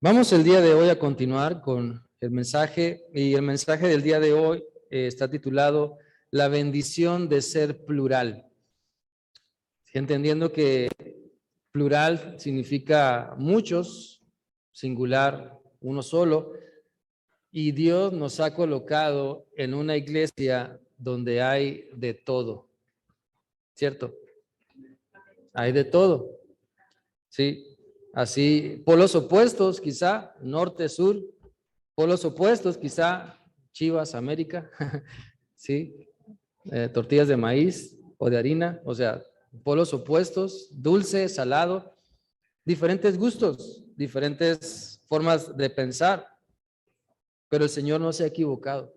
Vamos el día de hoy a continuar con el mensaje, y el mensaje del día de hoy está titulado La bendición de ser plural. Entendiendo que plural significa muchos, singular, uno solo, y Dios nos ha colocado en una iglesia donde hay de todo, ¿cierto? Hay de todo, ¿sí? Así, polos opuestos, quizá, norte, sur, polos opuestos, quizá Chivas, América, ¿sí? Tortillas de maíz o de harina, o sea, polos opuestos, dulce, salado, diferentes gustos, diferentes formas de pensar, pero el Señor no se ha equivocado.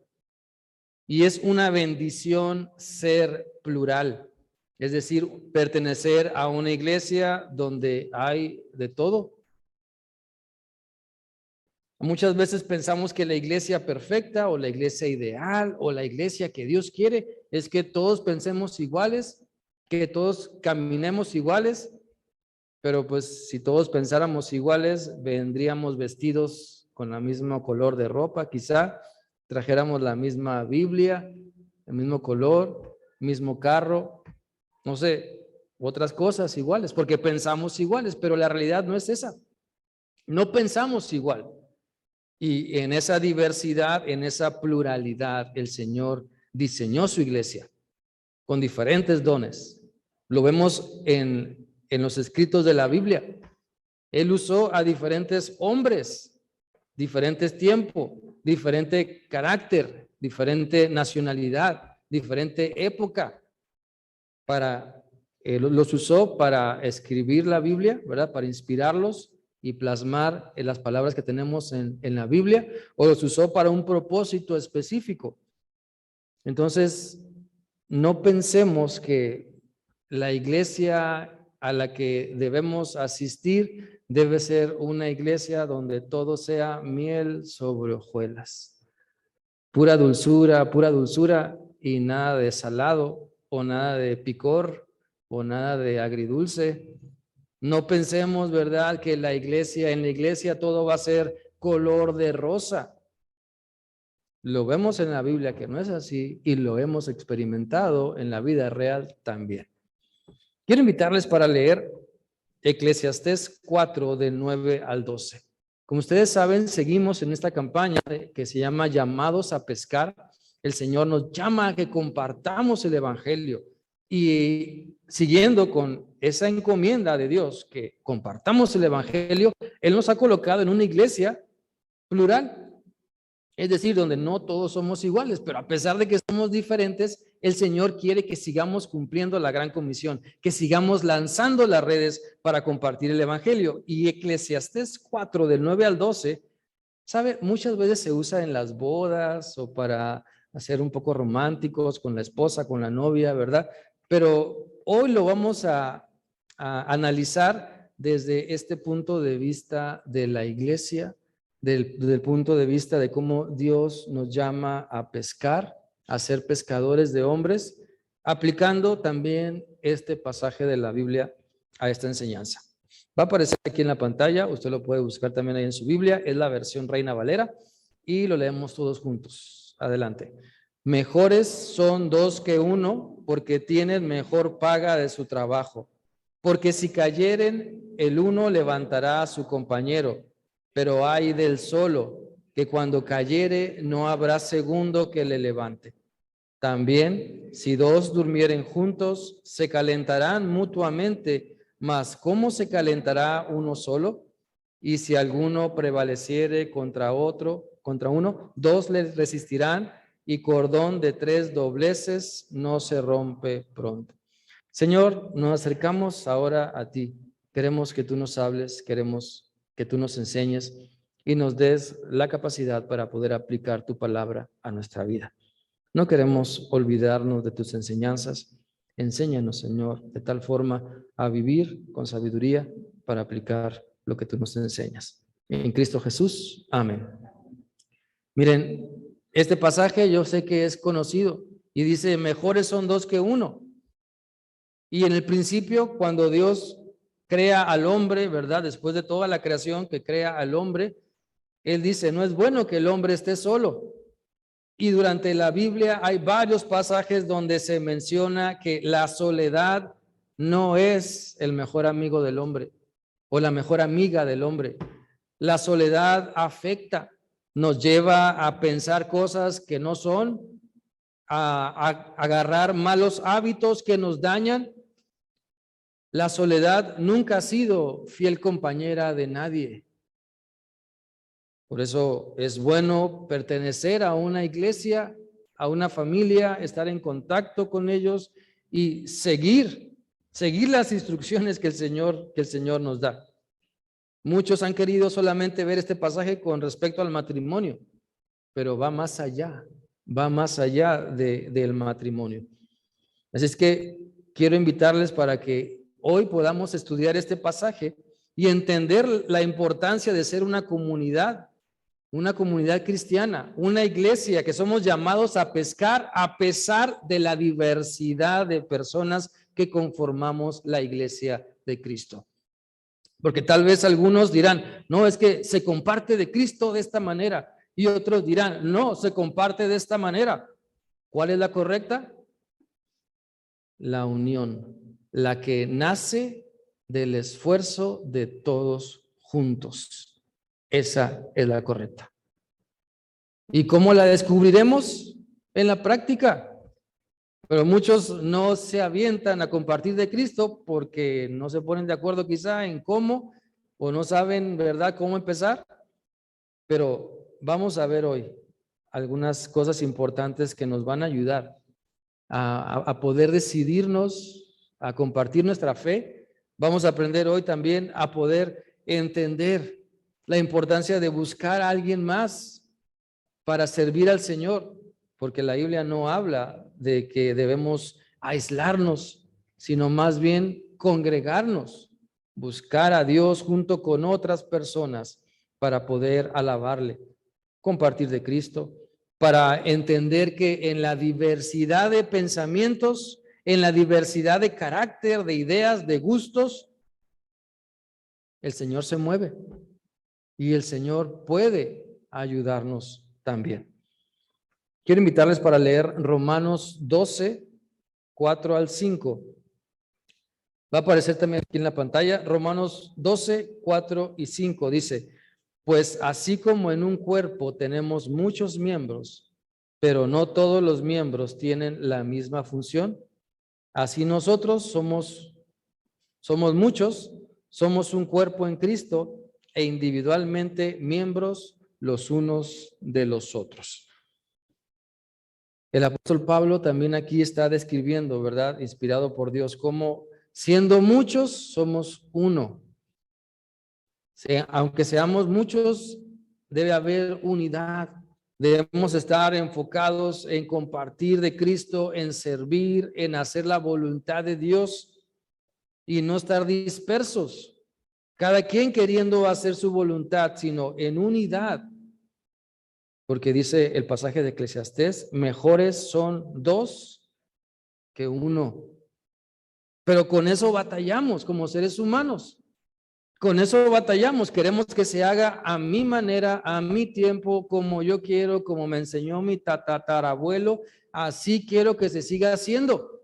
Y es una bendición ser plural, es decir, pertenecer a una iglesia donde hay de todo. Muchas veces pensamos que la iglesia perfecta o la iglesia ideal o la iglesia que Dios quiere es que todos pensemos iguales, que todos caminemos iguales, pero pues si todos pensáramos iguales, vendríamos vestidos con el mismo color de ropa, quizá trajéramos la misma Biblia, el mismo color, mismo carro, no sé, otras cosas iguales, porque pensamos iguales, pero la realidad no es esa. No pensamos igual. Y en esa diversidad, en esa pluralidad, el Señor diseñó su iglesia con diferentes dones. Lo vemos en los escritos de la Biblia. Él usó a diferentes hombres, diferentes tiempos, diferente carácter, diferente nacionalidad, diferente época. Los usó para escribir la Biblia, ¿verdad? Para inspirarlos y plasmar en las palabras que tenemos en la Biblia, o los usó para un propósito específico. Entonces, no pensemos que la iglesia a la que debemos asistir debe ser una iglesia donde todo sea miel sobre hojuelas, pura dulzura y nada de salado o nada de picor o nada de agridulce. No pensemos, ¿verdad?, que en la iglesia todo va a ser color de rosa. Lo vemos en la Biblia que no es así y lo hemos experimentado en la vida real también. Quiero invitarles para leer Eclesiastés 4 del 9 al 12. Como ustedes saben, seguimos en esta campaña que se llama Llamados a Pescar. El Señor nos llama a que compartamos el Evangelio y siguiendo con esa encomienda de Dios, que compartamos el Evangelio, Él nos ha colocado en una iglesia plural. Es decir, donde no todos somos iguales, pero a pesar de que somos diferentes, el Señor quiere que sigamos cumpliendo la gran comisión, que sigamos lanzando las redes para compartir el Evangelio. Y Eclesiastés 4, del 9 al 12, ¿sabe? Muchas veces se usa en las bodas o para hacer un poco románticos con la esposa, con la novia, ¿verdad? Pero hoy lo vamos a analizar desde este punto de vista de la iglesia, del punto de vista de cómo Dios nos llama a pescar, a ser pescadores de hombres, aplicando también este pasaje de la Biblia a esta enseñanza. Va a aparecer aquí en la pantalla, usted lo puede buscar también ahí en su Biblia, es la versión Reina Valera y lo leemos todos juntos. Adelante. Mejores son dos que uno, porque tienen mejor paga de su trabajo. Porque si cayeren, el uno levantará a su compañero, pero ay del solo, que cuando cayere no habrá segundo que le levante. También, si dos durmieren juntos, se calentarán mutuamente, mas ¿cómo se calentará uno solo? Y si alguno prevaleciere contra uno, dos le resistirán, y cordón de tres dobleces no se rompe pronto. Señor, nos acercamos ahora a ti. Queremos que tú nos hables, queremos que tú nos enseñes y nos des la capacidad para poder aplicar tu palabra a nuestra vida. No queremos olvidarnos de tus enseñanzas. Enséñanos, Señor, de tal forma a vivir con sabiduría para aplicar lo que tú nos enseñas. En Cristo Jesús, amén. Miren, este pasaje yo sé que es conocido y dice, mejores son dos que uno. Y en el principio, cuando Dios crea al hombre, ¿verdad? Después de toda la creación que crea al hombre, Él dice, no es bueno que el hombre esté solo. Y durante la Biblia hay varios pasajes donde se menciona que la soledad no es el mejor amigo del hombre o la mejor amiga del hombre. La soledad afecta, nos lleva a pensar cosas que no son, a agarrar malos hábitos que nos dañan. La soledad nunca ha sido fiel compañera de nadie. Por eso es bueno pertenecer a una iglesia, a una familia, estar en contacto con ellos y seguir las instrucciones que el Señor nos da. Muchos han querido solamente ver este pasaje con respecto al matrimonio, pero va más allá del matrimonio. Así es que quiero invitarles para que hoy podamos estudiar este pasaje y entender la importancia de ser una comunidad cristiana, una iglesia que somos llamados a pescar a pesar de la diversidad de personas que conformamos la iglesia de Cristo. Porque tal vez algunos dirán, no, es que se comparte de Cristo de esta manera, y otros dirán, no, se comparte de esta manera. ¿Cuál es la correcta? La unión, la que nace del esfuerzo de todos juntos. Esa es la correcta. ¿Y cómo la descubriremos? En la práctica. Pero muchos no se avientan a compartir de Cristo porque no se ponen de acuerdo quizá en cómo o no saben, ¿verdad?, cómo empezar. Pero vamos a ver hoy algunas cosas importantes que nos van a ayudar a poder decidirnos a compartir nuestra fe. Vamos a aprender hoy también a poder entender la importancia de buscar a alguien más para servir al Señor, porque la Biblia no habla de que debemos aislarnos, sino más bien congregarnos, buscar a Dios junto con otras personas para poder alabarle, compartir de Cristo, para entender que en la diversidad de pensamientos, en la diversidad de carácter, de ideas, de gustos, el Señor se mueve y el Señor puede ayudarnos también. Quiero invitarles para leer Romanos 12, 4 al 5. Va a aparecer también aquí en la pantalla. Romanos 12, 4 y 5 dice, pues así como en un cuerpo tenemos muchos miembros, pero no todos los miembros tienen la misma función, así nosotros somos muchos, somos un cuerpo en Cristo e individualmente miembros los unos de los otros. El apóstol Pablo también aquí está describiendo, ¿verdad?, inspirado por Dios, cómo siendo muchos somos uno. Aunque seamos muchos, debe haber unidad. Debemos estar enfocados en compartir de Cristo, en servir, en hacer la voluntad de Dios y no estar dispersos, cada quien queriendo hacer su voluntad, sino en unidad. Porque dice el pasaje de Eclesiastés, mejores son dos que uno. Pero con eso batallamos como seres humanos. Con eso batallamos. Queremos que se haga a mi manera, a mi tiempo, como yo quiero, como me enseñó mi tatarabuelo. Así quiero que se siga haciendo.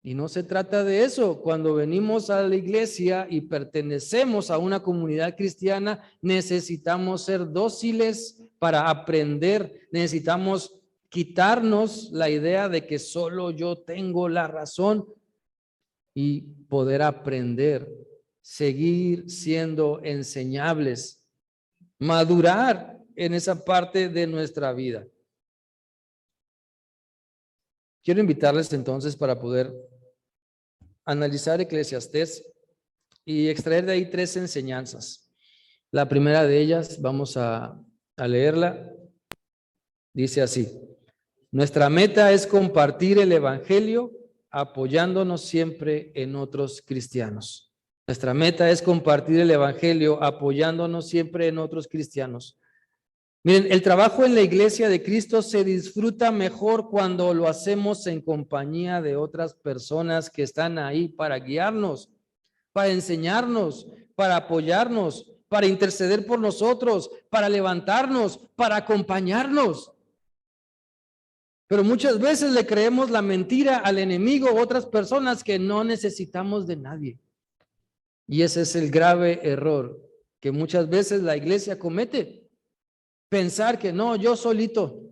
Y no se trata de eso. Cuando venimos a la iglesia y pertenecemos a una comunidad cristiana, necesitamos ser dóciles para aprender. Necesitamos quitarnos la idea de que solo yo tengo la razón y poder aprender, seguir siendo enseñables, madurar en esa parte de nuestra vida. Quiero invitarles entonces para poder analizar Eclesiastés y extraer de ahí 3 enseñanzas. La primera de ellas, vamos a leerla, dice así: nuestra meta es compartir el evangelio apoyándonos siempre en otros cristianos. Nuestra meta es compartir el evangelio apoyándonos siempre en otros cristianos. Miren, el trabajo en la iglesia de Cristo se disfruta mejor cuando lo hacemos en compañía de otras personas que están ahí para guiarnos, para enseñarnos, para apoyarnos, para interceder por nosotros, para levantarnos, para acompañarnos. Pero muchas veces le creemos la mentira al enemigo u otras personas que no necesitamos de nadie. Y ese es el grave error que muchas veces la iglesia comete. Pensar que no, yo solito.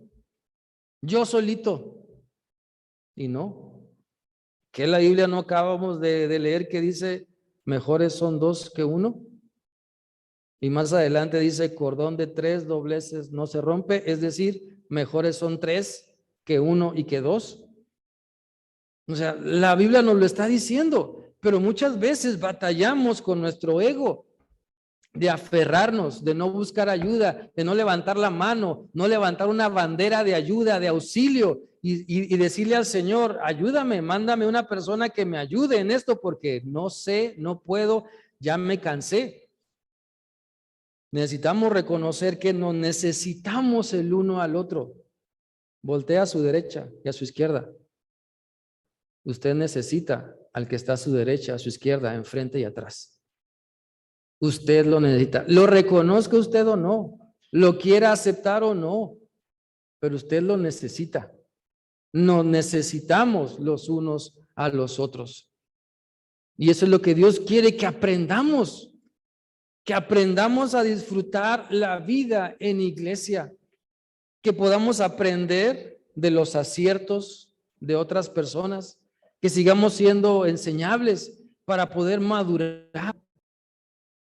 Y no. Que la Biblia no acabamos de leer que dice, mejores son dos que uno. Y más adelante dice, cordón de 3 dobleces no se rompe. Es decir, mejores son 3 que 1 y que 2. O sea, la Biblia nos lo está diciendo, pero muchas veces batallamos con nuestro ego de aferrarnos, de no buscar ayuda, de no levantar la mano, no levantar una bandera de ayuda, de auxilio y decirle al Señor, ayúdame, mándame una persona que me ayude en esto porque no sé, no puedo, ya me cansé. Necesitamos reconocer que nos necesitamos el uno al otro. Voltea a su derecha y a su izquierda. Usted necesita al que está a su derecha, a su izquierda, enfrente y atrás. Usted lo necesita. Lo reconozca usted o no, lo quiera aceptar o no, pero usted lo necesita. Nos necesitamos los unos a los otros. Y eso es lo que Dios quiere que aprendamos a disfrutar la vida en iglesia, que podamos aprender de los aciertos de otras personas, que sigamos siendo enseñables para poder madurar,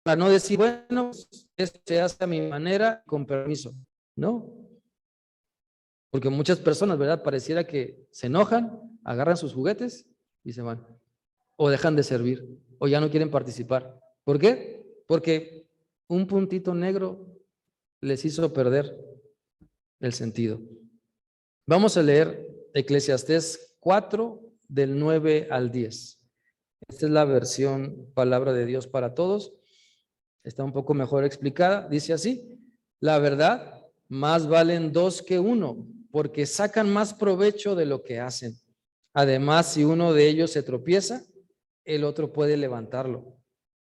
para no decir, bueno, esto se hace a mi manera, con permiso. No, porque muchas personas, ¿verdad? Pareciera que se enojan, agarran sus juguetes y se van, o dejan de servir, o ya no quieren participar. ¿Por qué? Porque un puntito negro les hizo perder el sentido. Vamos a leer Eclesiastés 4, del 9 al 10. Esta es la versión Palabra de Dios para Todos. Está un poco mejor explicada. Dice así: la verdad, más valen 2 que 1, porque sacan más provecho de lo que hacen. Además, si uno de ellos se tropieza, el otro puede levantarlo.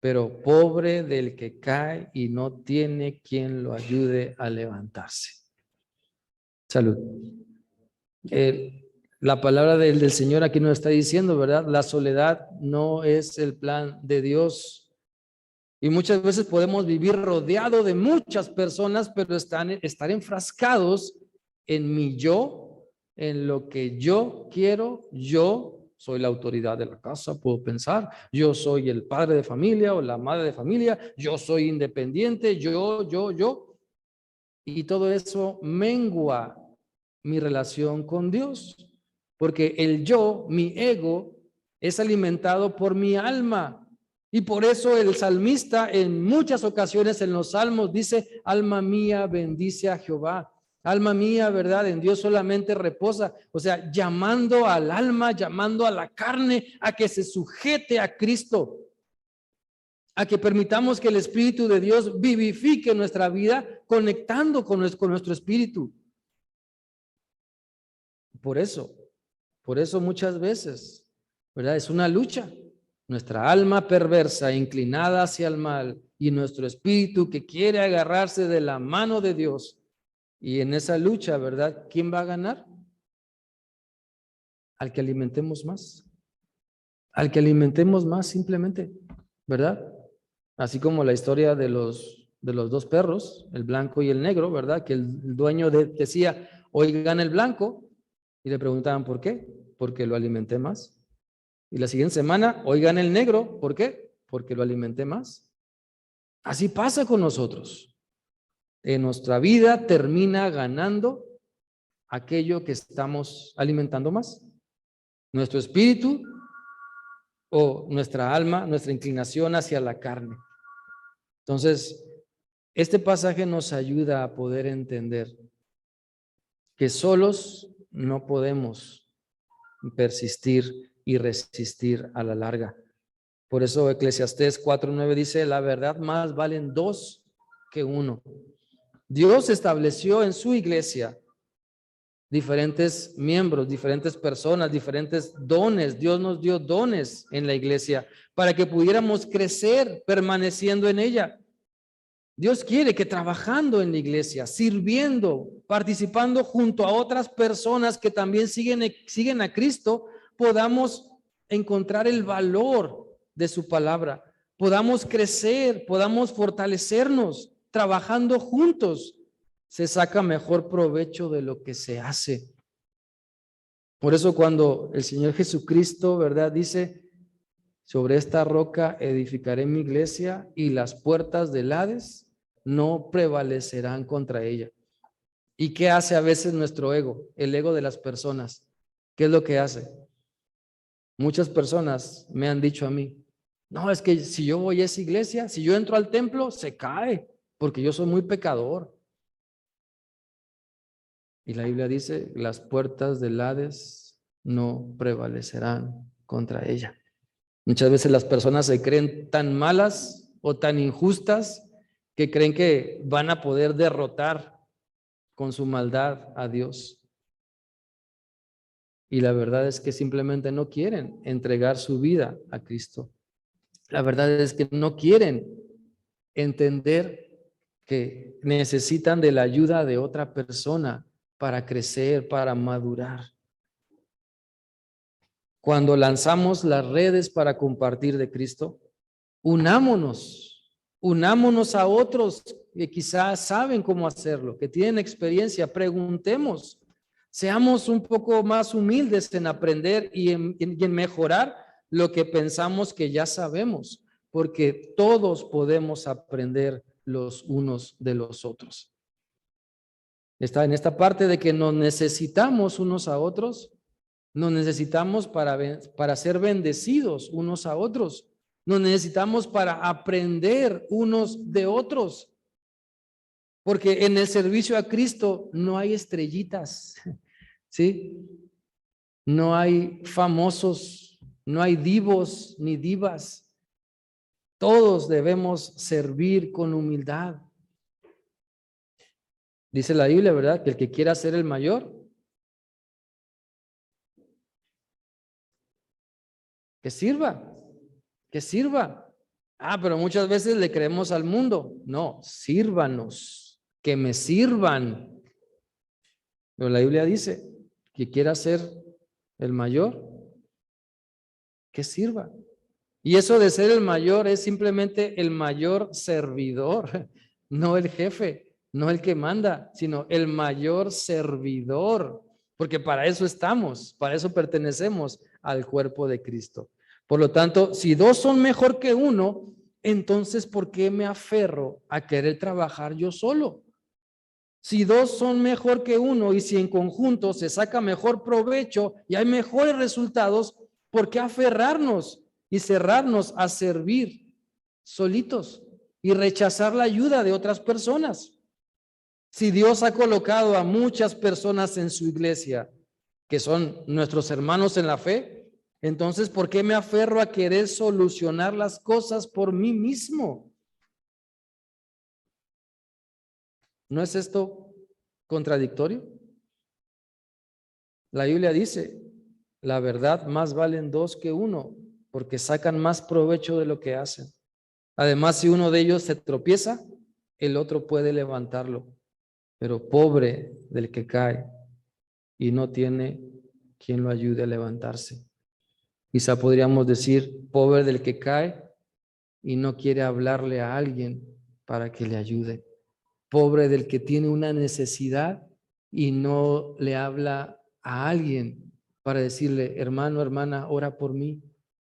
Pero pobre del que cae y no tiene quien lo ayude a levantarse. Salud. La palabra del Señor aquí nos está diciendo, ¿verdad? La soledad no es el plan de Dios. Y muchas veces podemos vivir rodeado de muchas personas, pero estar enfrascados en mi yo, en lo que yo quiero. Yo soy la autoridad de la casa, puedo pensar. Yo soy el padre de familia o la madre de familia. Yo soy independiente. Yo. Y todo eso mengua mi relación con Dios. Porque el yo, mi ego, es alimentado por mi alma. Y por eso el salmista en muchas ocasiones en los salmos dice, alma mía bendice a Jehová. Alma mía, ¿verdad? En Dios solamente reposa. O sea, llamando al alma, llamando a la carne a que se sujete a Cristo. A que permitamos que el Espíritu de Dios vivifique nuestra vida conectando con nuestro espíritu. Por eso muchas veces, ¿verdad? Es una lucha. Nuestra alma perversa, inclinada hacia el mal, y nuestro espíritu que quiere agarrarse de la mano de Dios. Y en esa lucha, ¿verdad? ¿Quién va a ganar? Al que alimentemos más. Al que alimentemos más simplemente, ¿verdad? Así como la historia de los 2 perros, el blanco y el negro, ¿verdad? Que el dueño decía, hoy gana el blanco. Y le preguntaban, ¿por qué? Porque lo alimenté más. Y la siguiente semana, hoy gana el negro. ¿Por qué? Porque lo alimenté más. Así pasa con nosotros. En nuestra vida termina ganando aquello que estamos alimentando más. Nuestro espíritu o nuestra alma, nuestra inclinación hacia la carne. Entonces, este pasaje nos ayuda a poder entender que solos no podemos persistir y resistir a la larga. Por eso Eclesiastés 4:9 dice, la verdad más valen 2 que 1. Dios estableció en su iglesia diferentes miembros, diferentes personas, diferentes dones. Dios nos dio dones en la iglesia para que pudiéramos crecer permaneciendo en ella. Dios quiere que trabajando en la iglesia, sirviendo, participando junto a otras personas que también siguen a Cristo, podamos encontrar el valor de su palabra, podamos crecer, podamos fortalecernos, trabajando juntos. Se saca mejor provecho de lo que se hace. Por eso cuando el Señor Jesucristo, ¿verdad? Dice, sobre esta roca edificaré mi iglesia y las puertas del Hades no prevalecerán contra ella. ¿Y qué hace a veces nuestro ego? El ego de las personas. ¿Qué es lo que hace? Muchas personas me han dicho a mí, no, es que si yo voy a esa iglesia, si yo entro al templo, se cae, porque yo soy muy pecador. Y la Biblia dice, las puertas del Hades no prevalecerán contra ella. Muchas veces las personas se creen tan malas o tan injustas que creen que van a poder derrotar con su maldad a Dios. Y la verdad es que simplemente no quieren entregar su vida a Cristo. La verdad es que no quieren entender que necesitan de la ayuda de otra persona para crecer, para madurar. Cuando lanzamos las redes para compartir de Cristo, unámonos a otros que quizás saben cómo hacerlo, que tienen experiencia, preguntemos, seamos un poco más humildes en aprender y en mejorar lo que pensamos que ya sabemos, porque todos podemos aprender los unos de los otros. Está en esta parte de que nos necesitamos unos a otros, nos necesitamos para ser bendecidos unos a otros. Nos necesitamos para aprender unos de otros. Porque en el servicio a Cristo no hay estrellitas, ¿sí? No hay famosos, no hay divos ni divas. Todos debemos servir con humildad. Dice la Biblia, ¿verdad? Que el que quiera ser el mayor, que sirva, que sirva. Ah, pero muchas veces le creemos al mundo. No, sírvanos, que me sirvan. Pero la Biblia dice que quiera ser el mayor, que sirva. Y eso de ser el mayor es simplemente el mayor servidor, no el jefe, no el que manda, sino el mayor servidor, porque para eso estamos, para eso pertenecemos al cuerpo de Cristo. Por lo tanto, si dos son mejor que uno, entonces ¿por qué me aferro a querer trabajar yo solo? Si dos son mejor que uno y si en conjunto se saca mejor provecho y hay mejores resultados, ¿por qué aferrarnos y cerrarnos a servir solitos y rechazar la ayuda de otras personas? Si Dios ha colocado a muchas personas en su iglesia que son nuestros hermanos en la fe, entonces ¿por qué me aferro a querer solucionar las cosas por mí mismo? ¿No es esto contradictorio? La Biblia dice, la verdad más valen dos que uno, porque sacan más provecho de lo que hacen. Además, si uno de ellos se tropieza, el otro puede levantarlo. Pero pobre del que cae y no tiene quien lo ayude a levantarse. Quizá podríamos decir, pobre del que cae y no quiere hablarle a alguien para que le ayude. Pobre del que tiene una necesidad y no le habla a alguien para decirle, hermano, hermana, ora por mí.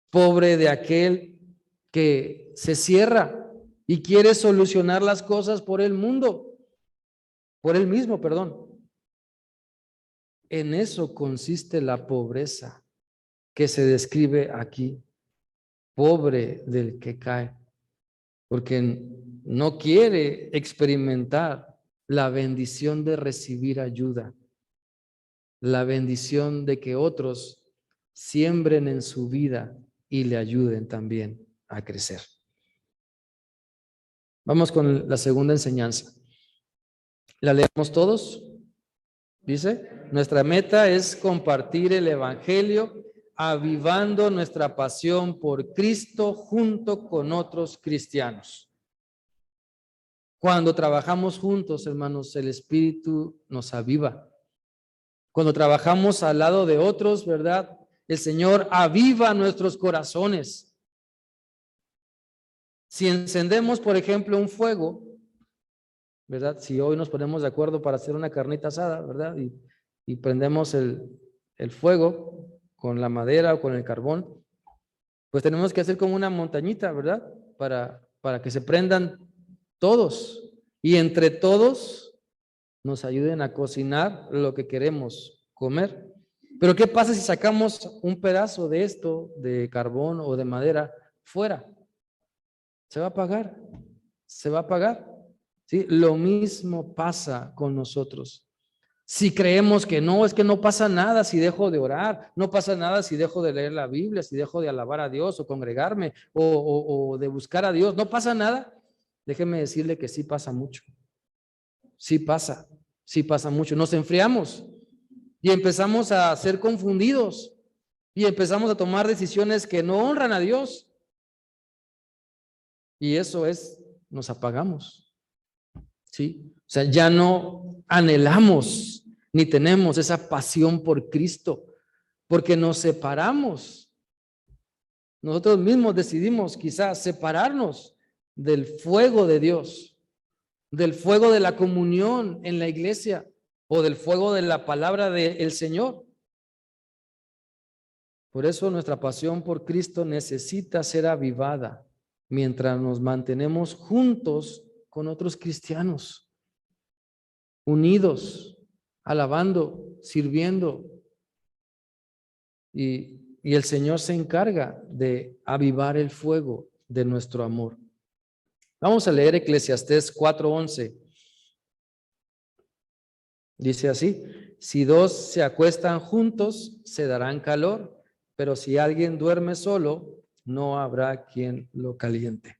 Pobre de aquel que se cierra y quiere solucionar las cosas por el mundo, por él mismo, perdón. En eso consiste la pobreza que se describe aquí. Pobre del que cae, porque no quiere experimentar la bendición de recibir ayuda, la bendición de que otros siembren en su vida y le ayuden también a crecer. Vamos con la segunda enseñanza. ¿La leemos todos? Dice, nuestra meta es compartir el evangelio, avivando nuestra pasión por Cristo junto con otros cristianos. Cuando trabajamos juntos, hermanos, el Espíritu nos aviva. Cuando trabajamos al lado de otros, ¿verdad? El Señor aviva nuestros corazones. Si encendemos, por ejemplo, un fuego, ¿verdad? Si hoy nos ponemos de acuerdo para hacer una carnita asada, ¿verdad? Y prendemos el fuego con la madera o con el carbón, pues tenemos que hacer como una montañita, ¿verdad? Para que se prendan todos y entre todos nos ayuden a cocinar lo que queremos comer. Pero ¿qué pasa si sacamos un pedazo de esto, de carbón o de madera, fuera? Se va a apagar, se va a apagar. ¿Sí? Lo mismo pasa con nosotros. Si creemos que no, es que no pasa nada si dejo de orar, no pasa nada si dejo de leer la Biblia, si dejo de alabar a Dios o congregarme o de buscar a Dios, no pasa nada. Déjeme decirle que sí pasa mucho. Sí pasa mucho. Nos enfriamos y empezamos a ser confundidos y empezamos a tomar decisiones que no honran a Dios. Y eso es, nos apagamos. ¿Sí? O sea, ya no anhelamos ni tenemos esa pasión por Cristo, porque nos separamos. Nosotros mismos decidimos quizás separarnos del fuego de Dios, del fuego de la comunión en la iglesia o del fuego de la palabra del Señor. Por eso nuestra pasión por Cristo necesita ser avivada mientras nos mantenemos juntos con otros cristianos, unidos, alabando, sirviendo. Y el Señor se encarga de avivar el fuego de nuestro amor. Vamos a leer Eclesiastés 4:11. Dice así: si dos se acuestan juntos, se darán calor, pero si alguien duerme solo, no habrá quien lo caliente.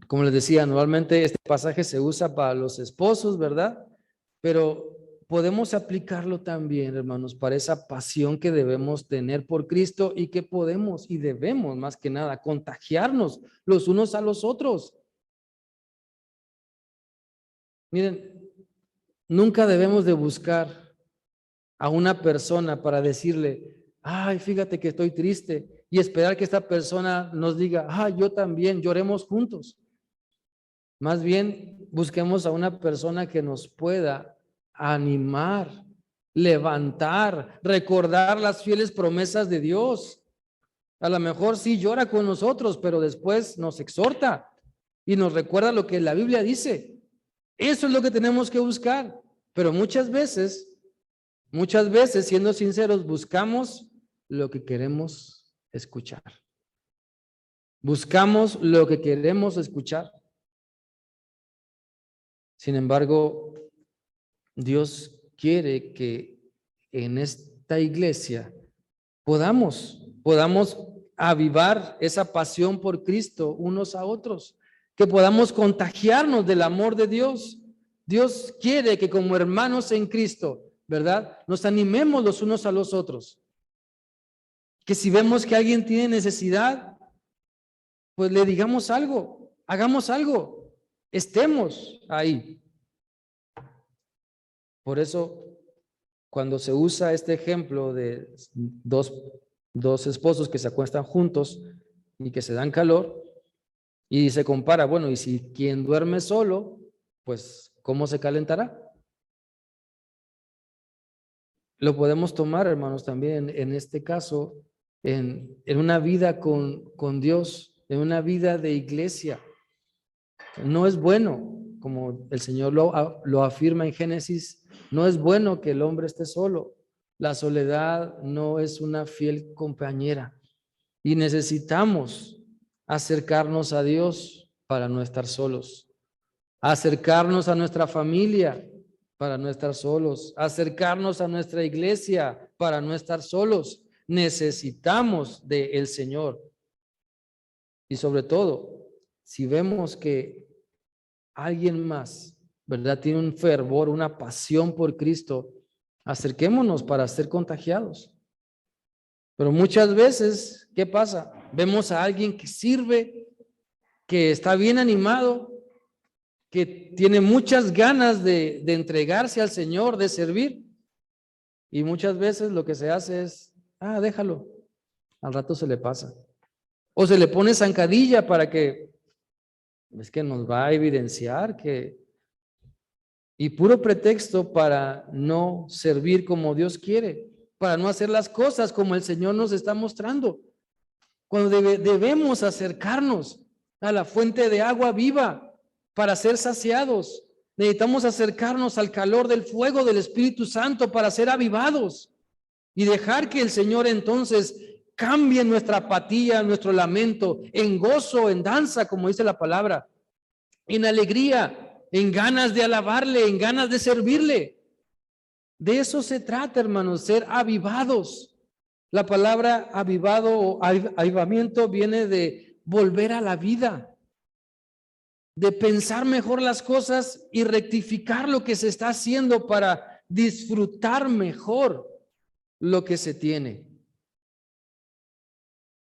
Como les decía, normalmente este pasaje se usa para los esposos, ¿verdad? Pero podemos aplicarlo también, hermanos, para esa pasión que debemos tener por Cristo y que podemos y debemos, más que nada, contagiarnos los unos a los otros. Miren, nunca debemos de buscar a una persona para decirle, ay, fíjate que estoy triste, y esperar que esta persona nos diga, ah, yo también, lloremos juntos. Más bien, busquemos a una persona que nos pueda animar, levantar, recordar las fieles promesas de Dios. A lo mejor sí llora con nosotros, pero después nos exhorta y nos recuerda lo que la Biblia dice. Eso es lo que tenemos que buscar. Pero muchas veces, siendo sinceros, buscamos lo que queremos escuchar. Buscamos lo que queremos escuchar. Sin embargo, Dios quiere que en esta iglesia podamos avivar esa pasión por Cristo unos a otros, que podamos contagiarnos del amor de Dios. Dios quiere que como hermanos en Cristo, ¿verdad? Nos animemos los unos a los otros. Que si vemos que alguien tiene necesidad, pues le digamos algo, hagamos algo, estemos ahí. Por eso, cuando se usa este ejemplo de dos esposos que se acuestan juntos y que se dan calor, y se compara, bueno, y si quien duerme solo, pues, ¿cómo se calentará? Lo podemos tomar, hermanos, también en este caso, en una vida con Dios, en una vida de iglesia. No es bueno, como el Señor lo afirma en Génesis, no es bueno que el hombre esté solo. La soledad no es una fiel compañera y necesitamos acercarnos a Dios para no estar solos, acercarnos a nuestra familia para no estar solos, acercarnos a nuestra iglesia para no estar solos. Necesitamos del Señor. Y sobre todo, si vemos que alguien más ¿verdad? Tiene un fervor, una pasión por Cristo, acerquémonos para ser contagiados. Pero muchas veces, ¿qué pasa? Vemos a alguien que sirve, que está bien animado, que tiene muchas ganas de entregarse al Señor, de servir. Y muchas veces lo que se hace es, déjalo, al rato se le pasa. O se le pone zancadilla para que, es que nos va a evidenciar que, y puro pretexto para no servir como Dios quiere, para no hacer las cosas como el Señor nos está mostrando. Cuando debemos acercarnos a la fuente de agua viva para ser saciados. Necesitamos acercarnos al calor del fuego del Espíritu Santo para ser avivados y dejar que el Señor entonces cambie nuestra apatía, nuestro lamento, en gozo, en danza, como dice la palabra, en alegría, en ganas de alabarle, en ganas de servirle. De eso se trata, hermanos, ser avivados. La palabra avivado o avivamiento viene de volver a la vida, de pensar mejor las cosas y rectificar lo que se está haciendo para disfrutar mejor lo que se tiene.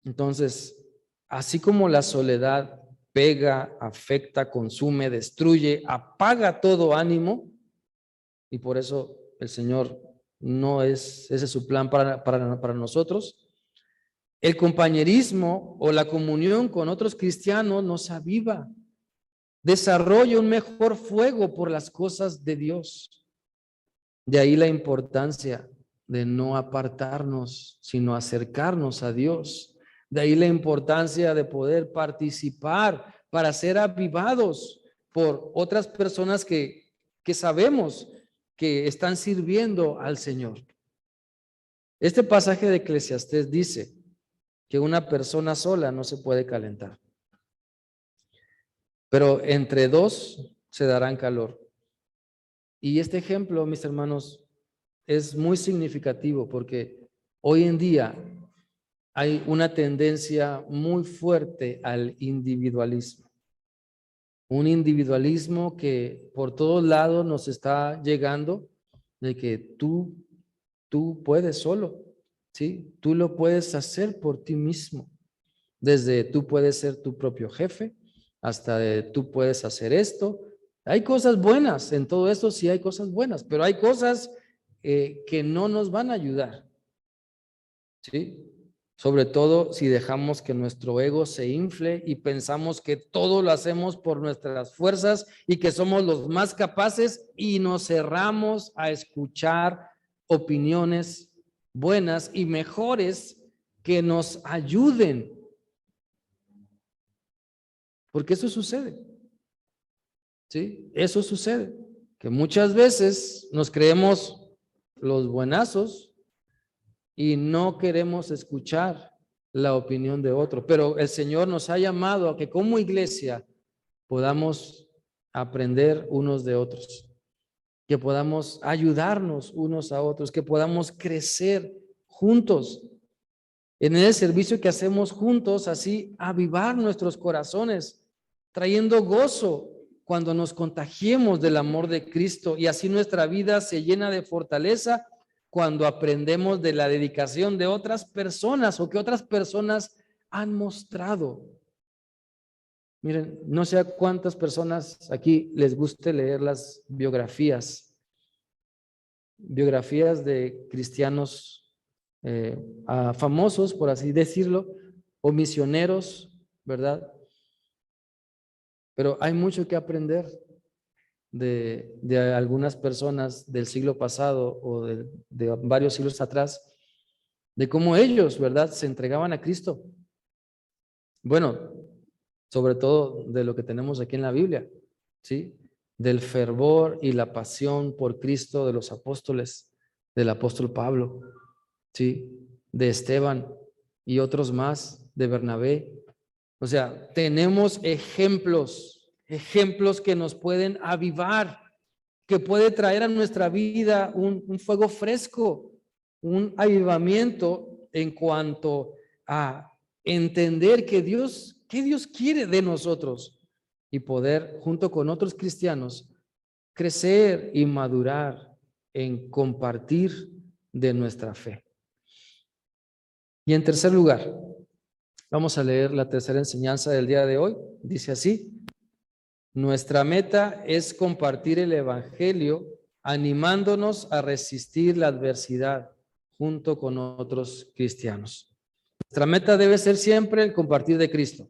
Entonces, así como la soledad pega, afecta, consume, destruye, apaga todo ánimo, y por eso el Señor no es ese su plan para nosotros. El compañerismo o la comunión con otros cristianos nos aviva, desarrolla un mejor fuego por las cosas de Dios. De ahí la importancia de no apartarnos, sino acercarnos a Dios. De ahí la importancia de poder participar para ser avivados por otras personas que sabemos que están sirviendo al Señor. Este pasaje de Eclesiastés dice que una persona sola no se puede calentar, pero entre dos se darán calor. Y este ejemplo, mis hermanos, es muy significativo porque hoy en día hay una tendencia muy fuerte al individualismo. Un individualismo que por todos lados nos está llegando, de que tú puedes solo, ¿sí? Tú lo puedes hacer por ti mismo. Desde tú puedes ser tu propio jefe, hasta tú puedes hacer esto. Hay cosas buenas en todo esto, sí hay cosas buenas, pero hay cosas que no nos van a ayudar, ¿sí? Sobre todo si dejamos que nuestro ego se infle y pensamos que todo lo hacemos por nuestras fuerzas y que somos los más capaces y nos cerramos a escuchar opiniones buenas y mejores que nos ayuden. Porque eso sucede, ¿sí? Eso sucede, que muchas veces nos creemos los buenazos y no queremos escuchar la opinión de otro. Pero el Señor nos ha llamado a que como iglesia podamos aprender unos de otros, que podamos ayudarnos unos a otros, que podamos crecer juntos. En el servicio que hacemos juntos, así avivar nuestros corazones, trayendo gozo cuando nos contagiemos del amor de Cristo y así nuestra vida se llena de fortaleza cuando aprendemos de la dedicación de otras personas o que otras personas han mostrado. Miren, no sé a cuántas personas aquí les guste leer las biografías de cristianos famosos, por así decirlo, o misioneros, ¿verdad? Pero hay mucho que aprender de algunas personas del siglo pasado o de varios siglos atrás, de cómo ellos, ¿verdad?, se entregaban a Cristo. Bueno, sobre todo de lo que tenemos aquí en la Biblia, ¿sí? Del fervor y la pasión por Cristo de los apóstoles, del apóstol Pablo, ¿sí? De Esteban y otros más, de Bernabé. O sea, tenemos ejemplos que nos pueden avivar, que puede traer a nuestra vida un fuego fresco, un avivamiento en cuanto a entender que ¿qué Dios quiere de nosotros? Y poder, junto con otros cristianos, crecer y madurar en compartir de nuestra fe. Y en tercer lugar, vamos a leer la tercera enseñanza del día de hoy. Dice así: nuestra meta es compartir el evangelio, animándonos a resistir la adversidad junto con otros cristianos. Nuestra meta debe ser siempre el compartir de Cristo.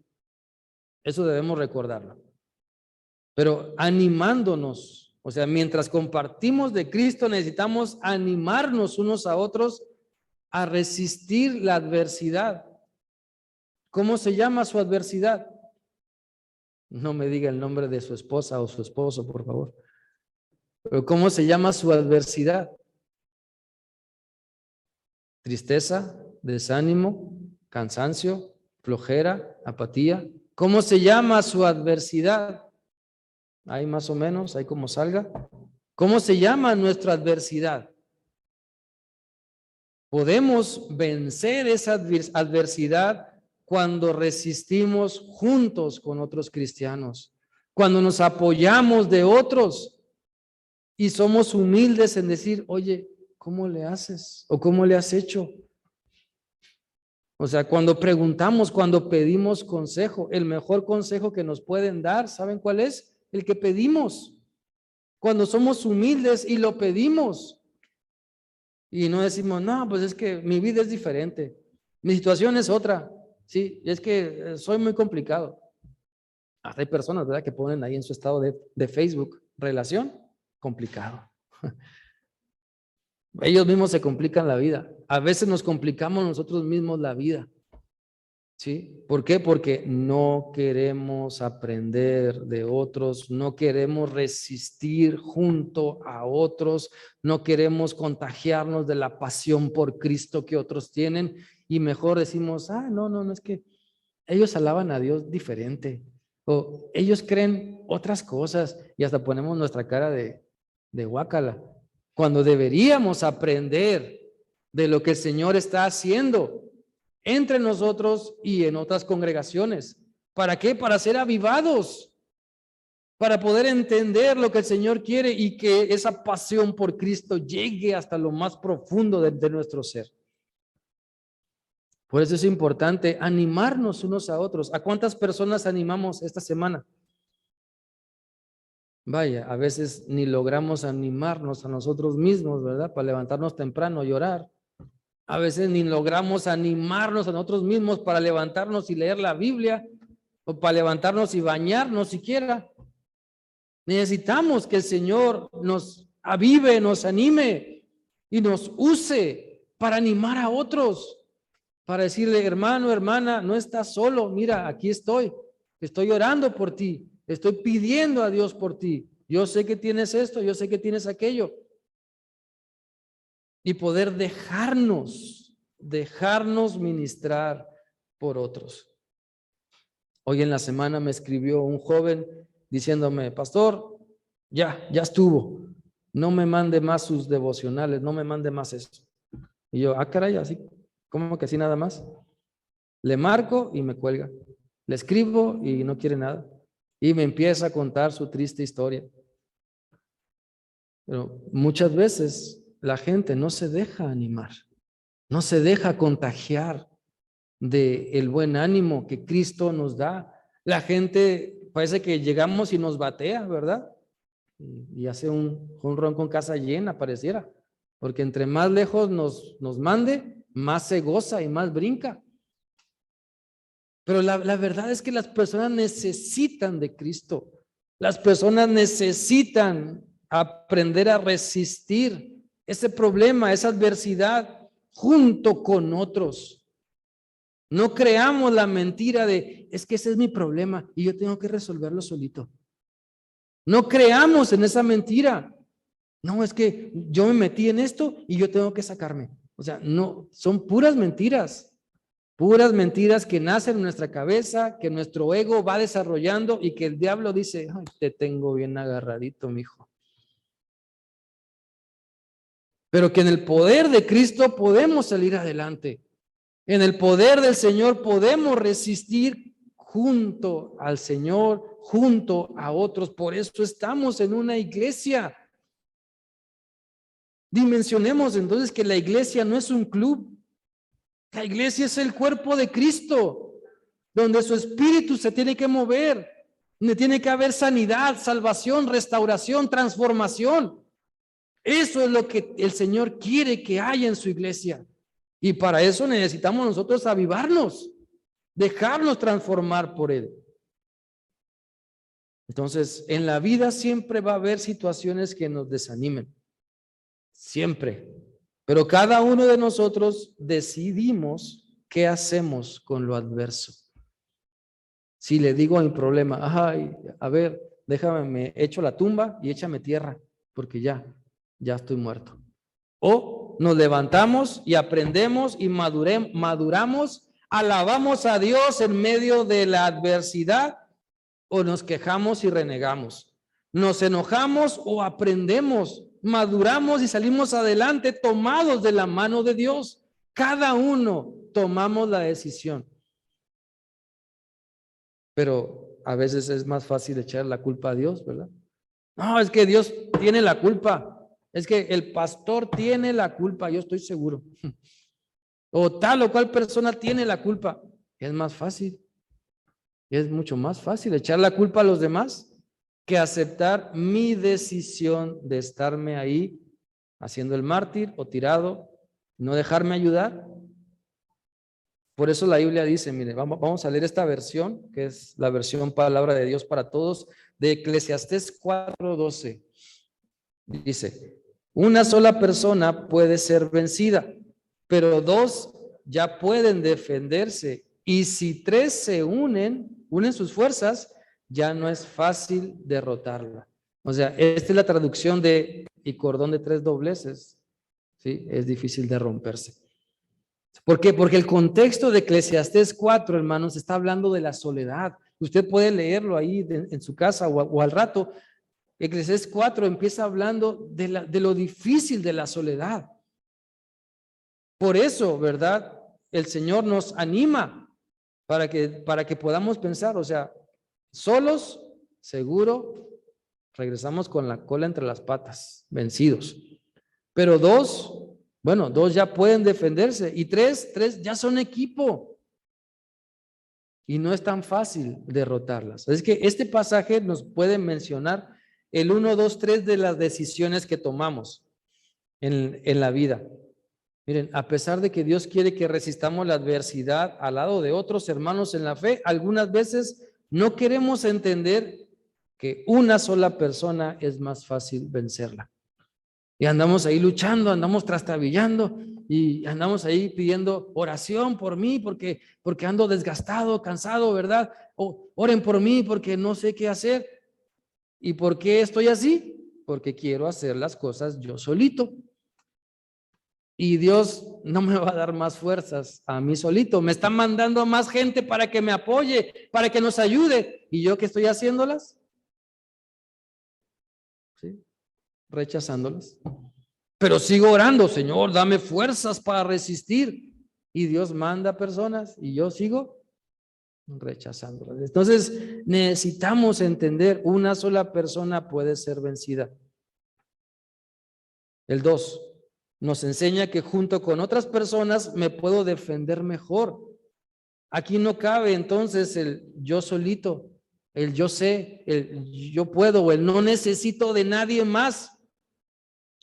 Eso debemos recordarlo. Pero animándonos, o sea, mientras compartimos de Cristo, necesitamos animarnos unos a otros a resistir la adversidad. ¿Cómo se llama su adversidad? No me diga el nombre de su esposa o su esposo, por favor. Pero ¿cómo se llama su adversidad? Tristeza, desánimo, cansancio, flojera, apatía. ¿Cómo se llama su adversidad? Ahí más o menos, ahí como salga. ¿Cómo se llama nuestra adversidad? Podemos vencer esa adversidad cuando resistimos juntos con otros cristianos, cuando nos apoyamos de otros y somos humildes en decir, oye, ¿cómo le haces? ¿O cómo le has hecho? O sea, cuando preguntamos, cuando pedimos consejo, el mejor consejo que nos pueden dar, ¿saben cuál es? El que pedimos. Cuando somos humildes y lo pedimos. Y no decimos, no, pues es que mi vida es diferente. Mi situación es otra. Sí, es que soy muy complicado. Hasta hay personas, ¿verdad?, que ponen ahí en su estado de Facebook, relación, complicado. Ellos mismos se complican la vida. A veces nos complicamos nosotros mismos la vida. ¿Sí? ¿Por qué? Porque no queremos aprender de otros, no queremos resistir junto a otros, no queremos contagiarnos de la pasión por Cristo que otros tienen y mejor decimos, no, es que ellos alaban a Dios diferente o ellos creen otras cosas y hasta ponemos nuestra cara de guácala, cuando deberíamos aprender de lo que el Señor está haciendo entre nosotros y en otras congregaciones. ¿Para qué? Para ser avivados, para poder entender lo que el Señor quiere y que esa pasión por Cristo llegue hasta lo más profundo de nuestro ser. Por eso es importante animarnos unos a otros. ¿A cuántas personas animamos esta semana? Vaya, a veces ni logramos animarnos a nosotros mismos, ¿verdad? Para levantarnos temprano y orar. A veces ni logramos animarnos a nosotros mismos para levantarnos y leer la Biblia o para levantarnos y bañarnos siquiera. Necesitamos que el Señor nos avive, nos anime y nos use para animar a otros, para decirle, hermano, hermana, no estás solo, mira, aquí estoy orando por ti, estoy pidiendo a Dios por ti. Yo sé que tienes esto, yo sé que tienes aquello. Y poder dejarnos ministrar por otros. Hoy en la semana me escribió un joven diciéndome, pastor, ya estuvo, no me mande más sus devocionales, no me mande más eso. Y yo, caray, así, ¿cómo que así nada más? Le marco y me cuelga, le escribo y no quiere nada. Y me empieza a contar su triste historia. Pero muchas veces la gente no se deja animar, no se deja contagiar del buen ánimo que Cristo nos da. La gente parece que llegamos y nos batea, ¿verdad? Y hace un ron con casa llena, pareciera. Porque entre más lejos nos mande, más se goza y más brinca. Pero la verdad es que las personas necesitan de Cristo. Las personas necesitan aprender a resistir ese problema, esa adversidad junto con otros. No creamos la mentira de, es que ese es mi problema y yo tengo que resolverlo solito. No creamos en esa mentira. No, es que yo me metí en esto y yo tengo que sacarme. O sea, no, son puras mentiras que nacen en nuestra cabeza, que nuestro ego va desarrollando y que el diablo dice, ay, te tengo bien agarradito, mijo. Pero que en el poder de Cristo podemos salir adelante. En el poder del Señor podemos resistir junto al Señor, junto a otros. Por eso estamos en una iglesia. Dimensionemos entonces que la iglesia no es un club. La iglesia es el cuerpo de Cristo, donde su espíritu se tiene que mover, donde tiene que haber sanidad, salvación, restauración, transformación. Eso es lo que el Señor quiere que haya en su iglesia. Y para eso necesitamos nosotros avivarnos, dejarnos transformar por Él. Entonces, en la vida siempre va a haber situaciones que nos desanimen. Siempre. Pero cada uno de nosotros decidimos qué hacemos con lo adverso. Si le digo a mi problema, ay, a ver, déjame, me echo la tumba y échame tierra, porque ya estoy muerto. O nos levantamos y aprendemos y maduramos, alabamos a Dios en medio de la adversidad, o nos quejamos y renegamos. Nos enojamos o aprendemos, maduramos y salimos adelante tomados de la mano de Dios. Cada uno tomamos la decisión. Pero a veces es más fácil echar la culpa a Dios, ¿verdad? No, es que Dios tiene la culpa. Es que el pastor tiene la culpa, yo estoy seguro. O tal o cual persona tiene la culpa. Es más fácil. Es mucho más fácil echar la culpa a los demás que aceptar mi decisión de estarme ahí haciendo el mártir o tirado, no dejarme ayudar. Por eso la Biblia dice, mire, vamos a leer esta versión, que es la versión Palabra de Dios para Todos, de Eclesiastés 4:12. Dice, una sola persona puede ser vencida, pero dos ya pueden defenderse. Y si tres se unen sus fuerzas, ya no es fácil derrotarla. O sea, esta es la traducción de y cordón de tres dobleces, ¿sí? Es difícil de romperse. ¿Por qué? Porque el contexto de Eclesiastés 4, hermanos, está hablando de la soledad. Usted puede leerlo ahí en su casa o al rato. Eclesiastés 4 empieza hablando de lo difícil de la soledad. Por eso, ¿verdad? El Señor nos anima para que podamos pensar, o sea, solos, seguro, regresamos con la cola entre las patas, vencidos. Pero dos ya pueden defenderse y tres ya son equipo. Y no es tan fácil derrotarlas. Es que este pasaje nos puede mencionar el 1, 2, 3 de las decisiones que tomamos en la vida. Miren, a pesar de que Dios quiere que resistamos la adversidad al lado de otros hermanos en la fe, algunas veces no queremos entender que una sola persona es más fácil vencerla. Y andamos ahí luchando, andamos trastabillando y andamos ahí pidiendo oración por mí porque ando desgastado, cansado, ¿verdad? O oren por mí porque no sé qué hacer. ¿Y por qué estoy así? Porque quiero hacer las cosas yo solito. Y Dios no me va a dar más fuerzas a mí solito. Me está mandando a más gente para que me apoye, para que nos ayude. ¿Y yo qué estoy haciéndolas? ¿Sí? Rechazándolas. Pero sigo orando, Señor, dame fuerzas para resistir. Y Dios manda personas y yo sigo rechazándolas. Entonces necesitamos entender, una sola persona puede ser vencida. El 2 nos enseña que junto con otras personas me puedo defender mejor. Aquí no cabe entonces el yo solito, el yo sé, el yo puedo o el no necesito de nadie más.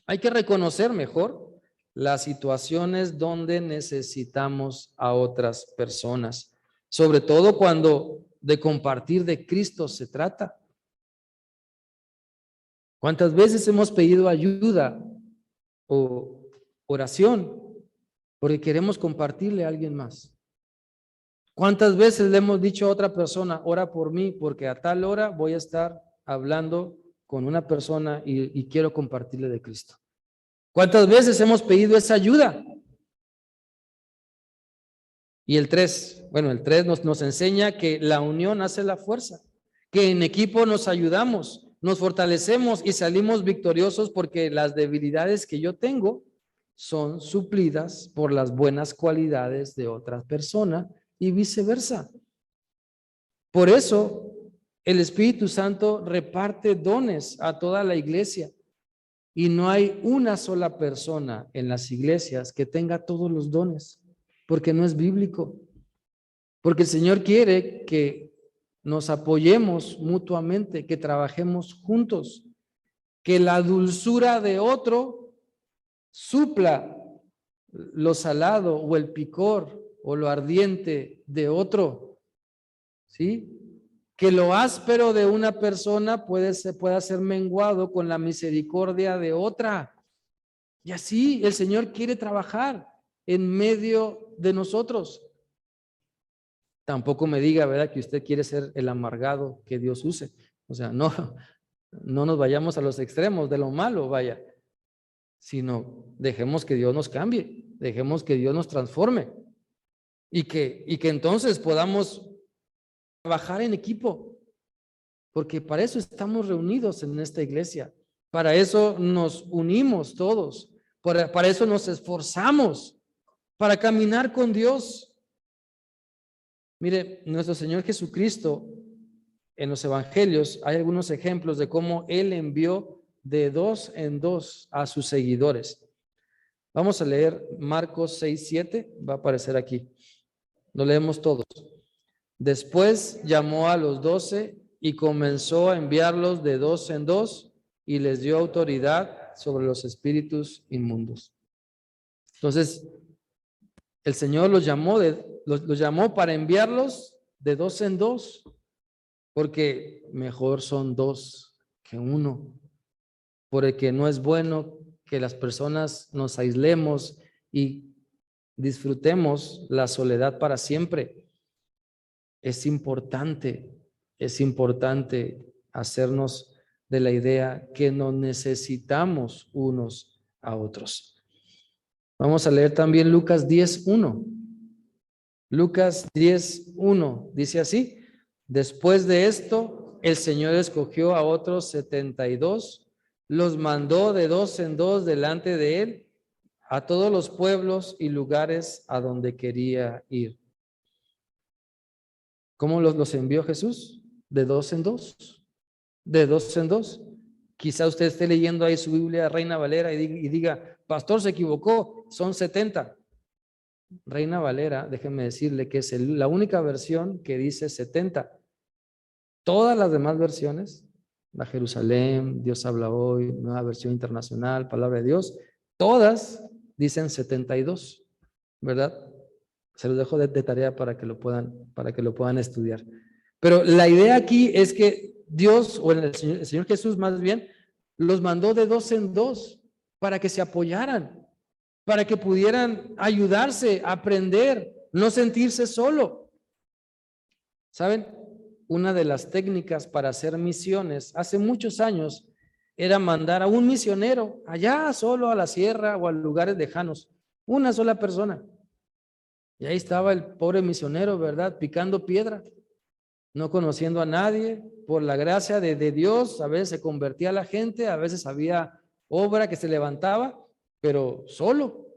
Hay que reconocer mejor las situaciones donde necesitamos a otras personas, sobre todo cuando de compartir de Cristo se trata. ¿Cuántas veces hemos pedido ayuda o oración porque queremos compartirle a alguien más? ¿Cuántas veces le hemos dicho a otra persona, ora por mí porque a tal hora voy a estar hablando con una persona y quiero compartirle de Cristo? ¿Cuántas veces hemos pedido esa ayuda? Y el 3 nos enseña que la unión hace la fuerza, que en equipo nos ayudamos, nos fortalecemos y salimos victoriosos porque las debilidades que yo tengo son suplidas por las buenas cualidades de otra persona y viceversa. Por eso el Espíritu Santo reparte dones a toda la iglesia y no hay una sola persona en las iglesias que tenga todos los dones, porque no es bíblico. Porque el Señor quiere que nos apoyemos mutuamente, que trabajemos juntos, que la dulzura de otro supla lo salado o el picor o lo ardiente de otro, ¿sí? Que lo áspero de una persona pueda ser menguado con la misericordia de otra. Y así el Señor quiere trabajar en medio de nosotros. Tampoco me diga, ¿verdad?, que usted quiere ser el amargado que Dios use. O sea, no nos vayamos a los extremos de lo malo, vaya, sino dejemos que Dios nos cambie, dejemos que Dios nos transforme y que entonces podamos trabajar en equipo, porque para eso estamos reunidos en esta iglesia, para eso nos unimos todos, para eso nos esforzamos, para caminar con Dios. Mire, nuestro Señor Jesucristo, en los evangelios hay algunos ejemplos de cómo Él envió de dos en dos a sus seguidores. Vamos a leer Marcos 6:7, va a aparecer aquí. Lo leemos todos. Después llamó a los 12 y comenzó a enviarlos de dos en dos y les dio autoridad sobre los espíritus inmundos. Entonces, el Señor los llamó para enviarlos de dos en dos, porque mejor son dos que uno, porque no es bueno que las personas nos aislemos y disfrutemos la soledad para siempre. Es importante hacernos de la idea que nos necesitamos unos a otros. Vamos a leer también Lucas 10:1. Lucas 10:1 dice así: después de esto, el Señor escogió a otros 72, los mandó de dos en dos delante de él a todos los pueblos y lugares a donde quería ir. ¿Cómo los envió Jesús? De dos en dos. De dos en dos. Quizá usted esté leyendo ahí su Biblia Reina Valera y diga, pastor, se equivocó, son 70. Reina Valera, déjeme decirle que es la única versión que dice 70. Todas las demás versiones, la Jerusalén, Dios habla hoy, Nueva Versión Internacional, Palabra de Dios, todas dicen 72, ¿verdad? Se los dejo de tarea para que lo puedan estudiar. Pero la idea aquí es que Dios, o el Señor Jesús más bien, los mandó de dos en dos para que se apoyaran, para que pudieran ayudarse, aprender, no sentirse solo. ¿Saben? Una de las técnicas para hacer misiones hace muchos años era mandar a un misionero allá solo a la sierra o a lugares lejanos, una sola persona. Y ahí estaba el pobre misionero, ¿verdad?, picando piedra, no conociendo a nadie. Por la gracia de Dios, a veces se convertía la gente, a veces había obra que se levantaba, pero solo.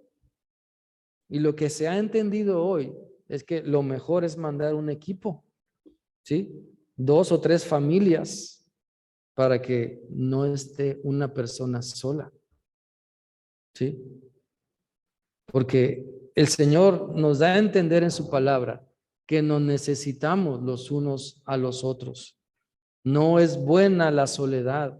Y lo que se ha entendido hoy es que lo mejor es mandar un equipo, ¿sí? 2 o 3 familias para que no esté una persona sola, ¿sí? Porque el Señor nos da a entender en su palabra que nos necesitamos los unos a los otros. No es buena la soledad.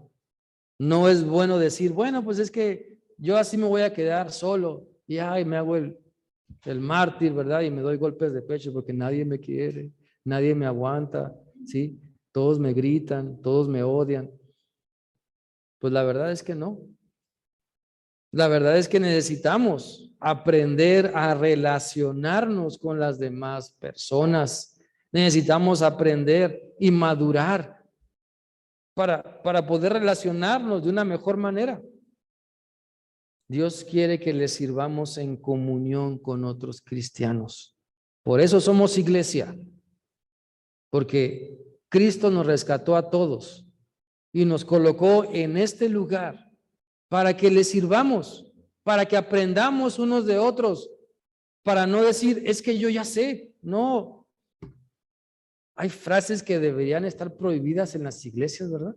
No es bueno decir, bueno, pues es que yo así me voy a quedar solo y ay, me hago el mártir, ¿verdad? Y me doy golpes de pecho porque nadie me quiere, nadie me aguanta, ¿sí? Todos me gritan, todos me odian. Pues la verdad es que no. La verdad es que necesitamos aprender a relacionarnos con las demás personas. Necesitamos aprender y madurar para poder relacionarnos de una mejor manera. Dios quiere que le sirvamos en comunión con otros cristianos. Por eso somos iglesia, porque Cristo nos rescató a todos y nos colocó en este lugar para que le sirvamos, para que aprendamos unos de otros, para no decir, es que yo ya sé. No, Hay frases que deberían estar prohibidas en las iglesias, ¿verdad?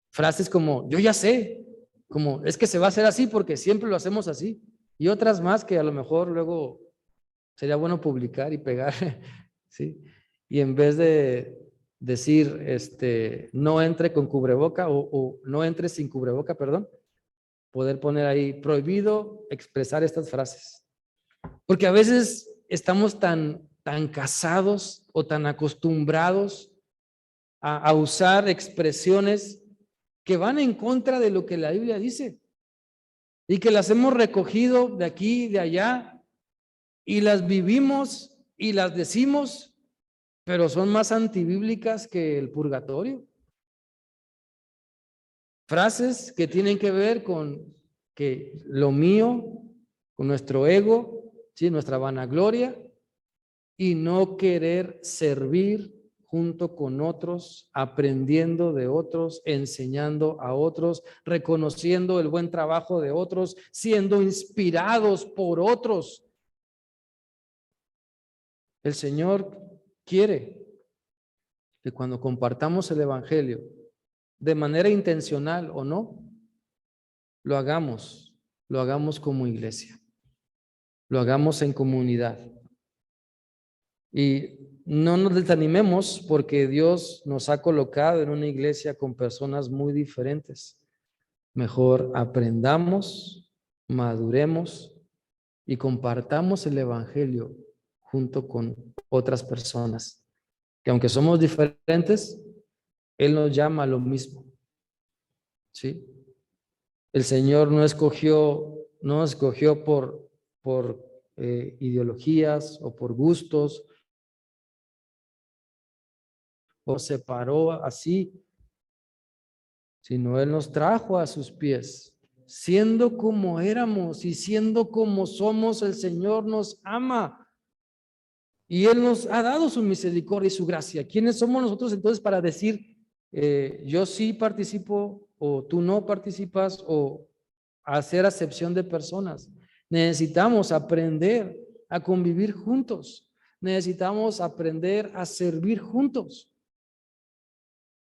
Frases como, yo ya sé, como, es que se va a hacer así porque siempre lo hacemos así. Y otras más que a lo mejor luego sería bueno publicar y pegar, ¿sí? Y en vez de decir, no entre con cubreboca o no entre sin cubreboca, perdón, poder poner ahí, prohibido expresar estas frases. Porque a veces estamos tan casados o tan acostumbrados a usar expresiones que van en contra de lo que la Biblia dice y que las hemos recogido de aquí y de allá y las vivimos y las decimos, pero son más antibíblicas que el purgatorio. Frases que tienen que ver con que lo mío, con nuestro ego, ¿sí? Nuestra vanagloria, y no querer servir junto con otros, aprendiendo de otros, enseñando a otros, reconociendo el buen trabajo de otros, siendo inspirados por otros. El Señor quiere que cuando compartamos el Evangelio, de manera intencional o no, lo hagamos como iglesia, lo hagamos en comunidad. Y no nos desanimemos porque Dios nos ha colocado en una iglesia con personas muy diferentes. Mejor aprendamos, maduremos y compartamos el Evangelio junto con otras personas. Que aunque somos diferentes, Él nos llama a lo mismo. ¿Sí? El Señor no escogió por ideologías o por gustos, o separó así, sino Él nos trajo a sus pies. Siendo como éramos y siendo como somos, el Señor nos ama. Y Él nos ha dado su misericordia y su gracia. ¿Quiénes somos nosotros entonces para decir, yo sí participo o tú no participas o hacer acepción de personas? Necesitamos aprender a convivir juntos. Necesitamos aprender a servir juntos.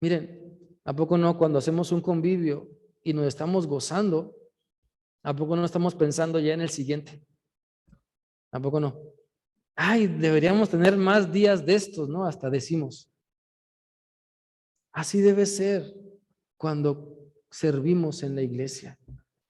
Miren, ¿a poco no cuando hacemos un convivio y nos estamos gozando? ¿A poco no estamos pensando ya en el siguiente? ¿A poco no? Ay, deberíamos tener más días de estos, ¿no? Hasta decimos. Así debe ser cuando servimos en la iglesia.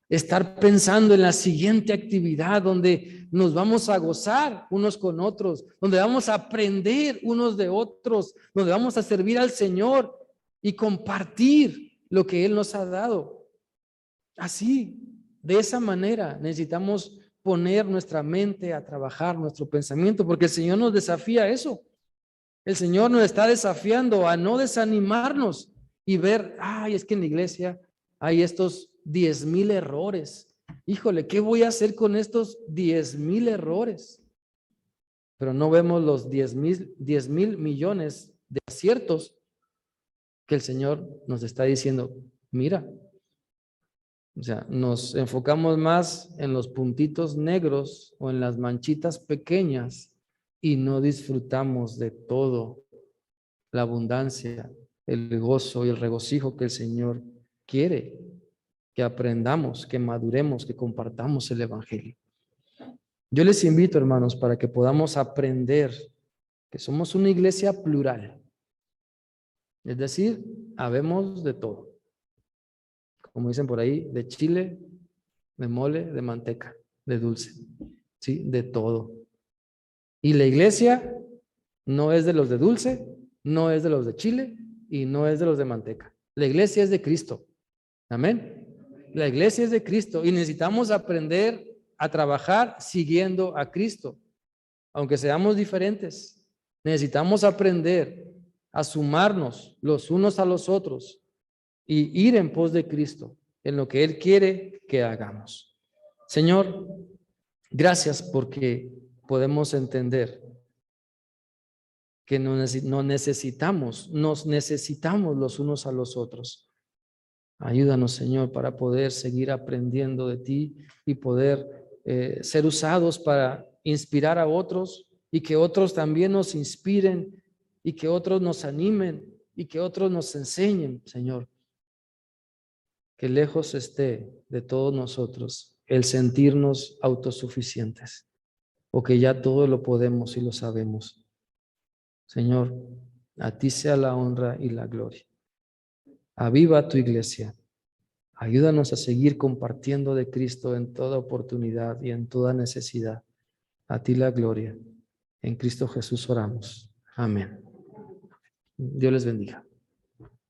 Estar pensando en la siguiente actividad donde nos vamos a gozar unos con otros, donde vamos a aprender unos de otros, donde vamos a servir al Señor y compartir lo que Él nos ha dado. Así, de esa manera necesitamos poner nuestra mente a trabajar, nuestro pensamiento, porque el Señor nos desafía a eso. El Señor nos está desafiando a no desanimarnos y ver, ay, es que en la iglesia hay estos 10,000 errores. Híjole, ¿qué voy a hacer con estos 10,000 errores? Pero no vemos los 10,000 millones de aciertos que el Señor nos está diciendo, mira. O sea, nos enfocamos más en los puntitos negros o en las manchitas pequeñas y no disfrutamos de todo, la abundancia, el gozo y el regocijo que el Señor quiere que aprendamos, que maduremos, que compartamos el Evangelio. Yo les invito, hermanos, para que podamos aprender que somos una iglesia plural. Es decir, habemos de todo. Como dicen por ahí, de chile, de mole, de manteca, de dulce, ¿sí? De todo. Y la iglesia no es de los de dulce, no es de los de chile y no es de los de manteca. La iglesia es de Cristo. Amén. La iglesia es de Cristo y necesitamos aprender a trabajar siguiendo a Cristo. Aunque seamos diferentes, necesitamos aprender a sumarnos los unos a los otros y ir en pos de Cristo en lo que Él quiere que hagamos. Señor, gracias porque podemos entender que nos necesitamos los unos a los otros. Ayúdanos, Señor, para poder seguir aprendiendo de ti y poder ser usados para inspirar a otros y que otros también nos inspiren y que otros nos animen y que otros nos enseñen, Señor. Que lejos esté de todos nosotros el sentirnos autosuficientes o que ya todo lo podemos y lo sabemos. Señor, a ti sea la honra y la gloria. Aviva tu iglesia. Ayúdanos a seguir compartiendo de Cristo en toda oportunidad y en toda necesidad. A ti la gloria. En Cristo Jesús oramos. Amén. Dios les bendiga.